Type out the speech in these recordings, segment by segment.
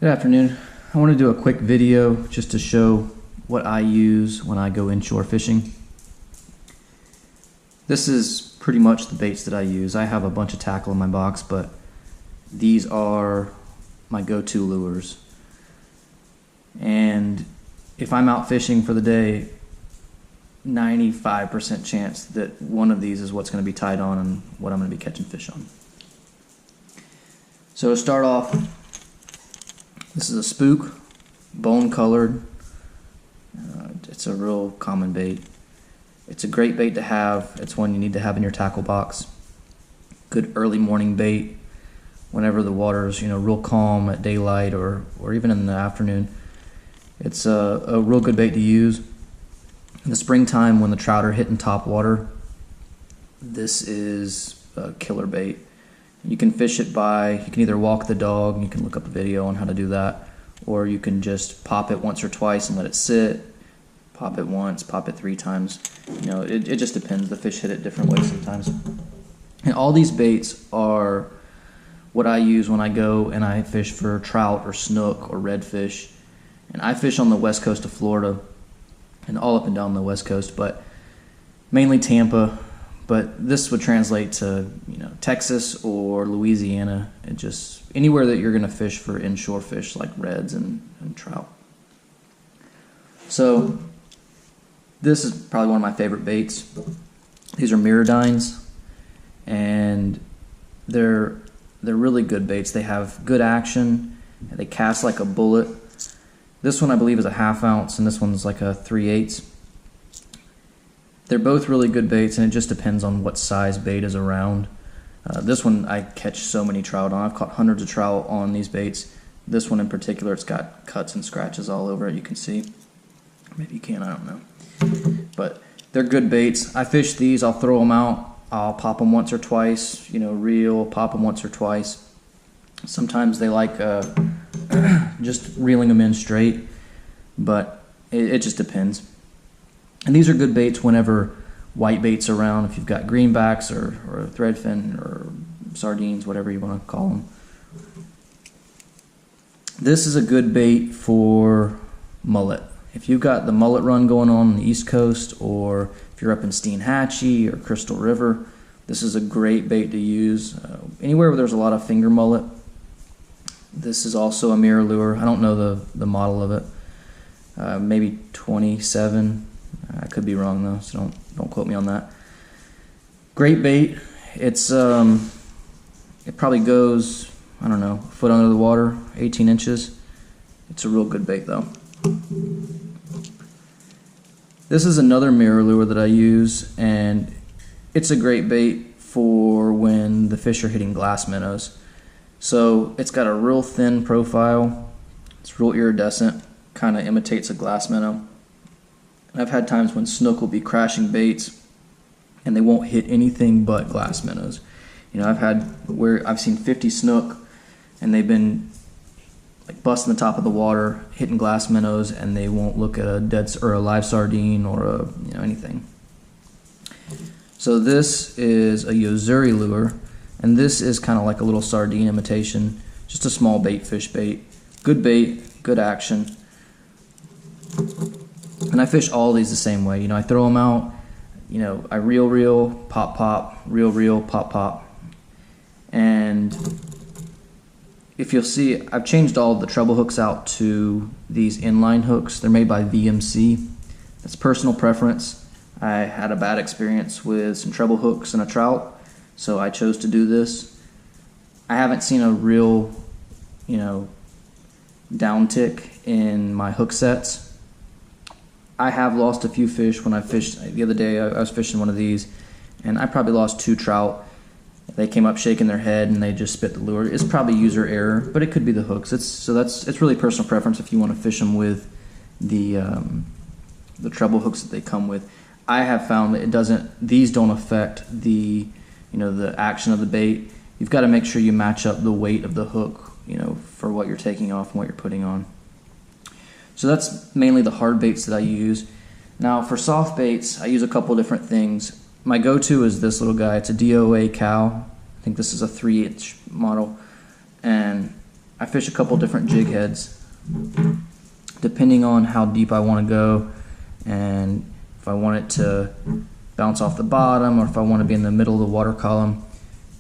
Good afternoon. I want to do a quick video just to show what I use when I go inshore fishing. This is pretty much the baits that I use. I have a bunch of tackle in my box, but these are my go-to lures. And if I'm out fishing for the day, 95% chance that one of these is what's going to be tied on and what I'm going to be catching fish on. So to start off, this is a spook, bone colored. It's a real common bait. It's a great bait to have. It's one you need to have in your tackle box. Good early morning bait whenever the water's real calm at daylight or even in the afternoon. It's a real good bait to use. In the springtime when the trout are hitting top water, this is a killer bait. You can fish it you can either walk the dog, you can look up a video on how to do that, or you can just pop it once or twice and let it sit, pop it once, pop it 3 times. It just depends. The fish hit it different ways sometimes. And all these baits are what I use when I go and I fish for trout or snook or redfish. And I fish on the west coast of Florida and all up and down the west coast, but mainly Tampa. But this would translate to Texas or Louisiana, and just anywhere that you're going to fish for inshore fish like reds and trout. So this is probably one of my favorite baits. These are mirrodines, and they're really good baits. They have good action, and they cast like a bullet. This one I believe is a 1/2 ounce, and this one's like a 3/8. They're both really good baits, and it just depends on what size bait is around. This one I catch so many trout on. I've caught hundreds of trout on these baits. This one in particular, it's got cuts and scratches all over it, you can see. Maybe you can, I don't know. But they're good baits. I fish these, I'll throw them out. I'll pop them once or twice, reel, pop them once or twice. Sometimes they like just reeling them in straight, but it just depends. And these are good baits whenever white bait's around, if you've got greenbacks or threadfin or sardines, whatever you want to call them. This is a good bait for mullet. If you've got the mullet run going on the East Coast, or if you're up in Steenhatchee or Crystal River, this is a great bait to use. Anywhere where there's a lot of finger mullet. This is also a mirror lure. I don't know the model of it. Maybe 27. I could be wrong though, so don't quote me on that. Great bait. It's it probably goes, I don't know, a foot under the water, 18 inches. It's a real good bait though. This is another mirror lure that I use, and it's a great bait for when the fish are hitting glass minnows. So it's got a real thin profile. It's real iridescent, kind of imitates a glass minnow. I've had times when snook will be crashing baits and they won't hit anything but glass minnows. I've had where I've seen 50 snook and they've been like busting the top of the water, hitting glass minnows, and they won't look at a live sardine or anything. So this is a Yozuri lure, and this is kind of like a little sardine imitation, just a small fish bait. Good bait, good action. And I fish all these the same way. I throw them out, I reel, pop, reel, pop. And if you'll see, I've changed all the treble hooks out to these inline hooks. They're made by VMC. That's personal preference. I had a bad experience with some treble hooks and a trout, so I chose to do this. I haven't seen a real, downtick in my hook sets. I have lost a few fish when I fished. The other day I was fishing one of these, and I probably lost 2 trout. They came up shaking their head and they just spit the lure. It's probably user error, but it could be the hooks. It's really personal preference if you want to fish them with the treble hooks that they come with. I have found that these don't affect the the action of the bait. You've got to make sure you match up the weight of the hook, for what you're taking off and what you're putting on. So that's mainly the hard baits that I use. Now for soft baits, I use a couple different things. My go-to is this little guy. It's a DOA cow. I think this is a 3-inch model. And I fish fish a couple different jig heads, depending on how deep I want to go, and if I want it to bounce off the bottom, or if I want to be in the middle of the water column.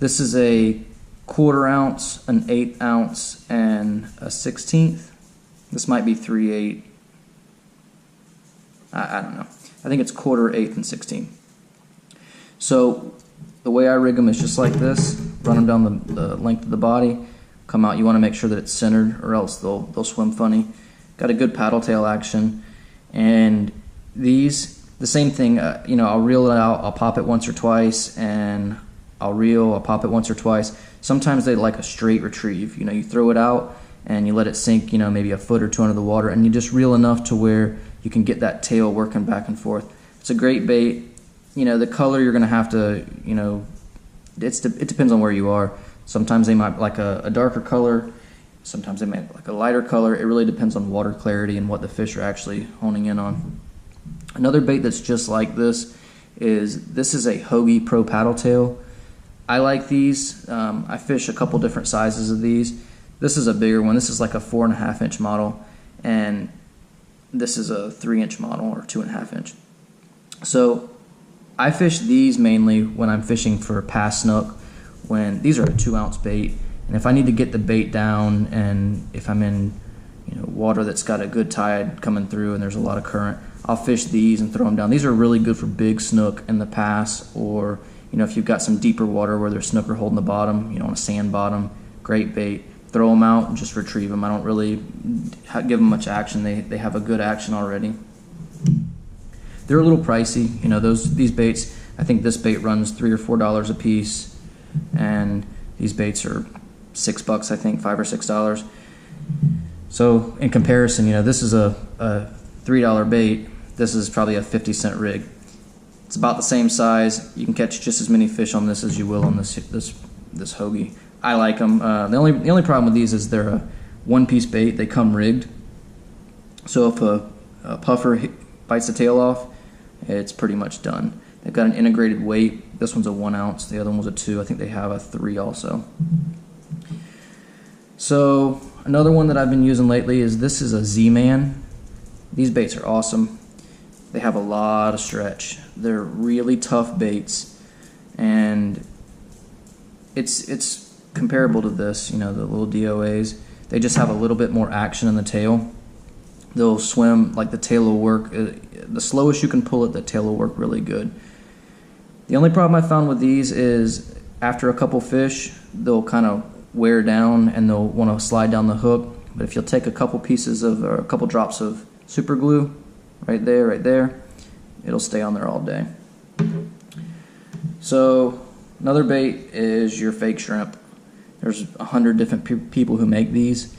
This is a 1/4 ounce, an 1/8 ounce, and a 1/16. This might be 3/8. I don't know. I think it's 1/4, 1/8, and 16. So the way I rig them is just like this. Run them down the length of the body. Come out. You want to make sure that it's centered, or else they'll swim funny. Got a good paddle tail action, and these the same thing. I'll reel it out. I'll pop it once or twice, and I'll pop it once or twice. Sometimes they like a straight retrieve. You throw it out and you let it sink, maybe a foot or two under the water, and you just reel enough to where you can get that tail working back and forth. It's a great bait. The color you're gonna have to, it depends on where you are. Sometimes they might like a darker color. Sometimes they might like a lighter color. It really depends on water clarity and what the fish are actually honing in on. Another bait that's just like this is a Hoagie Pro Paddle Tail. I like these. I fish a couple different sizes of these. This is a bigger one. This is like a 4.5 inch model, and this is a 3 inch model, or 2.5 inch. So I fish these mainly when I'm fishing for past snook, when these are a 2 ounce bait, and if I need to get the bait down, and if I'm in water that's got a good tide coming through and there's a lot of current, I'll fish these and throw them down. These are really good for big snook in the pass, or if you've got some deeper water where there's snooker holding the bottom, on a sand bottom, great bait. Throw them out and just retrieve them. I don't really give them much action. They have a good action already. They're a little pricey. These baits, I think this bait runs $3 or $4 a piece, and these baits are $6, I think, $5 or $6. So in comparison, this is a $3 bait. This is probably a 50-cent rig. It's about the same size. You can catch just as many fish on this as you will on this Hoagie. I like them. The only problem with these is they're a one-piece bait. They come rigged. So if a puffer bites the tail off, it's pretty much done. They've got an integrated weight. This one's a 1 ounce. The other one was a 2. I think they have a 3 also. So another one that I've been using lately is this is a Z-Man. These baits are awesome. They have a lot of stretch. They're really tough baits, and it's comparable to this, the little DOAs. They just have a little bit more action in the tail. They'll swim, like the tail will work. The slowest you can pull it, the tail will work really good. The only problem I found with these is after a couple fish, they'll kind of wear down and they'll want to slide down the hook. But if you'll take a couple drops of super glue, right there, it'll stay on there all day. So another bait is your fake shrimp. There's 100 different people who make these.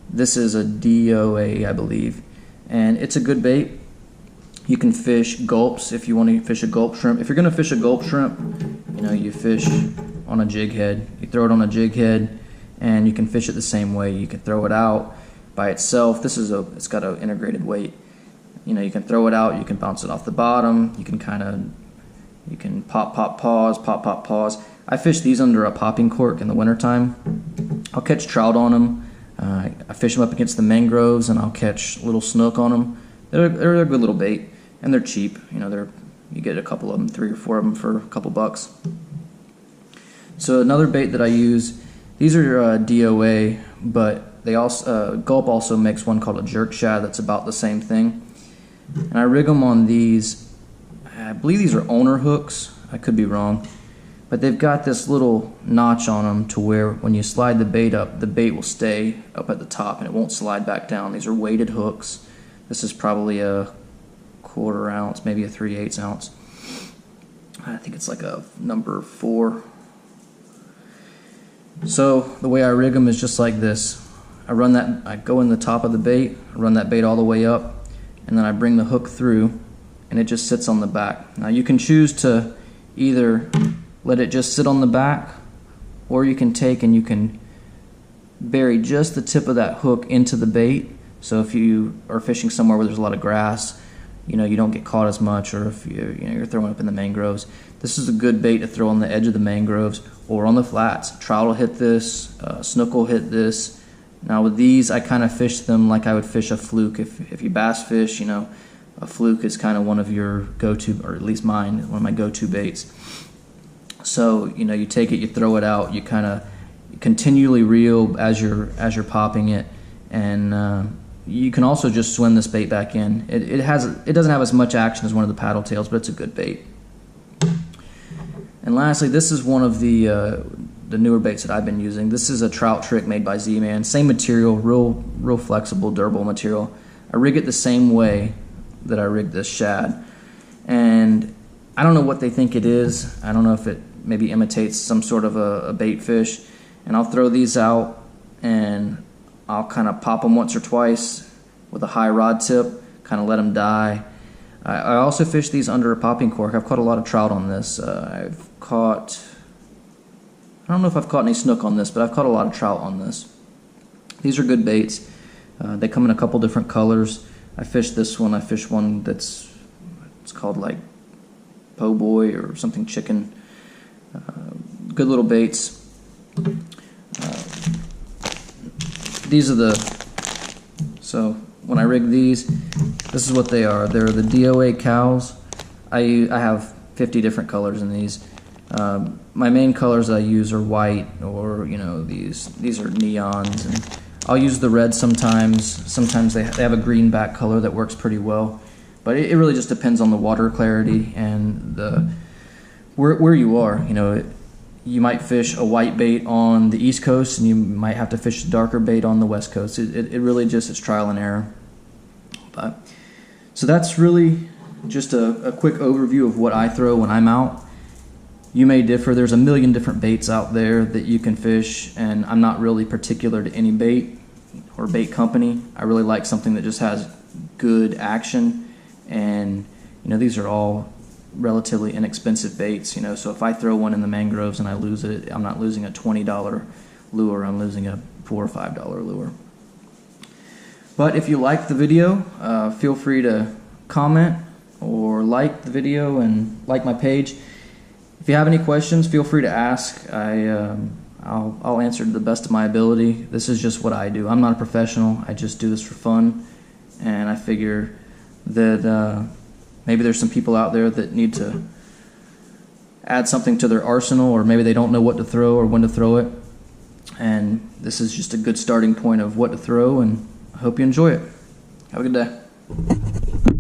This is a DOA, I believe, and it's a good bait. You can fish gulps if you want to fish a gulp shrimp. If you're going to fish a gulp shrimp, you fish on a jig head. You throw it on a jig head, and you can fish it the same way. You can throw it out by itself. It's got an integrated weight. You can throw it out. You can bounce it off the bottom. You can pop, pause. I fish these under a popping cork in the wintertime. I'll catch trout on them. I fish them up against the mangroves, and I'll catch little snook on them. They're a good little bait, and they're cheap. You get a couple of them, 3 or 4 of them for a couple bucks. So another bait that I use, these are DOA, but they also Gulp also makes one called a jerk shad that's about the same thing. And I rig them on these. I believe these are owner hooks. I could be wrong. But they've got this little notch on them to where when you slide the bait up, the bait will stay up at the top and it won't slide back down. These are weighted hooks. This is probably a 1/4 ounce, maybe a 3/8 ounce. I think it's like a number 4. So the way I rig them is just like this. I go in the top of the bait, run that bait all the way up, and then I bring the hook through, and it just sits on the back. Now you can choose to either let it just sit on the back, or you can take and you can bury just the tip of that hook into the bait. So if you are fishing somewhere where there's a lot of grass, you don't get caught as much, or if you're throwing up in the mangroves, this is a good bait to throw on the edge of the mangroves or on the flats. Trout will hit this, snook will hit this, Now with these, I kind of fish them like I would fish a fluke. If you bass fish, you know, a fluke is kind of one of your go-to, or at least mine, one of my go-to baits. So, you know, you take it, you throw it out, you kind of continually reel as you're popping it, and you can also just swim this bait back in. It doesn't have as much action as one of the paddle tails, but it's a good bait. And lastly, this is one of the newer baits that I've been using. This is a trout trick made by Z-Man. Same material, real flexible, durable material. I rig it the same way that I rigged this shad, and I don't know what they think it is. I don't know if it maybe imitates some sort of a bait fish. And I'll throw these out, and I'll kind of pop them once or twice with a high rod tip, kind of let them die. I also fish these under a popping cork. I've caught a lot of trout on this. I don't know if I've caught any snook on this, but I've caught a lot of trout on this. These are good baits. They come in a couple different colors. I fished this one. I fished one it's called like po' boy or something chicken. Good little baits. These are so when I rig these, this is what they are. They're the DOA cows. I have 50 different colors in these. My main colors I use are white, or you know, these are neons, and I'll use the red sometimes. Sometimes they have a green back color that works pretty well, but it really just depends on the water clarity and where you are. You know, you might fish a white bait on the East Coast, and you might have to fish a darker bait on the West Coast. It really just is trial and error. But so that's really just a quick overview of what I throw when I'm out. You may differ. There's a million different baits out there that you can fish, and I'm not really particular to any bait or bait company. I really like something that just has good action, and you know, these are all relatively inexpensive baits, you know, so if I throw one in the mangroves and I lose it, I'm not losing a $20 lure, I'm losing a $4 or $5 lure. But if you like the video, feel free to comment or like the video and like my page. If you have any questions, feel free to ask. I'll answer to the best of my ability. This is just what I do. I'm not a professional. I just do this for fun, and I figure that maybe there's some people out there that need to add something to their arsenal, or maybe they don't know what to throw or when to throw it. And this is just a good starting point of what to throw, and I hope you enjoy it. Have a good day.